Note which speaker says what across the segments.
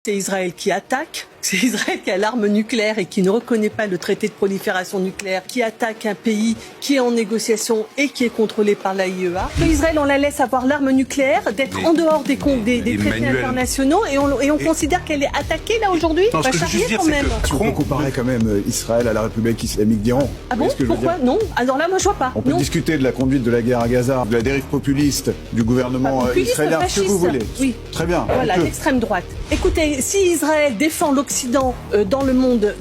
Speaker 1: C'est Israël qui attaque, c'est Israël qui a l'arme nucléaire et qui ne reconnaît pas le traité de prolifération nucléaire, qui attaque un pays qui est en négociation et qui est contrôlé par l'AIEA. Israël, on la laisse avoir l'arme nucléaire, d'être en dehors des traités internationaux et on considère qu'elle est attaquée là aujourd'hui.
Speaker 2: Ce que je veux juste dire, c'est que
Speaker 3: on comparait quand même Israël à la République islamique d'Iran.
Speaker 1: Ah bon? Pourquoi? Non. Alors là, moi je vois pas.
Speaker 3: On peut discuter de la conduite de la guerre à Gaza, de la dérive populiste du gouvernement israélien, ce que vous voulez.
Speaker 1: Oui.
Speaker 3: Très bien.
Speaker 1: Voilà, l'extrême droite. Écoutez, si Israël défend l'Occident dans le monde,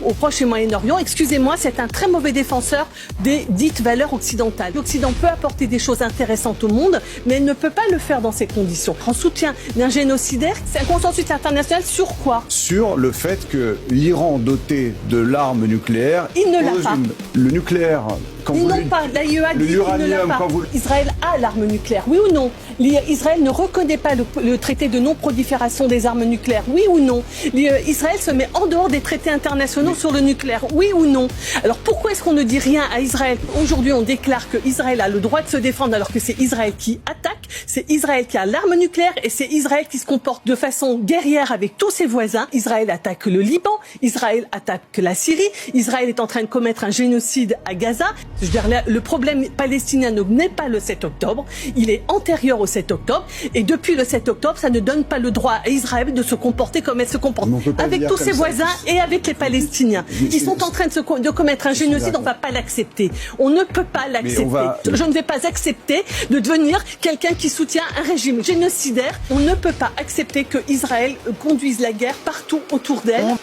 Speaker 1: au Proche et Moyen-Orient, excusez-moi, c'est un très mauvais défenseur des dites valeurs occidentales. L'Occident peut apporter des choses intéressantes au monde, mais elle ne peut pas le faire dans ces conditions. En soutien d'un génocidaire, c'est un consensus international sur quoi?
Speaker 3: Sur le fait que l'Iran doté de l'arme nucléaire...
Speaker 1: Il ne l'a pas.
Speaker 3: Le nucléaire...
Speaker 1: Ils n'ont pas. L'AIEA dit qu'il ne l'a pas. Israël a l'arme nucléaire, oui ou non? Israël ne reconnaît pas le traité de non-prolifération des armes nucléaires, oui ou non? Israël se met en dehors des traités internationaux sur le nucléaire, oui ou non? Alors pourquoi est-ce qu'on ne dit rien à Israël? Aujourd'hui, on déclare que Israël a le droit de se défendre alors que c'est Israël qui attaque, c'est Israël qui a l'arme nucléaire et c'est Israël qui se comporte de façon guerrière avec tous ses voisins. Israël attaque le Liban, Israël attaque la Syrie, Israël est en train de commettre un génocide à Gaza. Je veux dire, le problème palestinien n'est pas le 7 octobre, il est antérieur au 7 octobre, et depuis le 7 octobre, ça ne donne pas le droit à Israël de se comporter comme elle se comporte, avec tous ses voisins et avec les Palestiniens. Ils sont en train de commettre un génocide, on ne va pas l'accepter. On ne peut pas l'accepter. Je ne vais pas accepter de devenir quelqu'un qui soutient un régime génocidaire. On ne peut pas accepter que Israël conduise la guerre partout autour d'elle.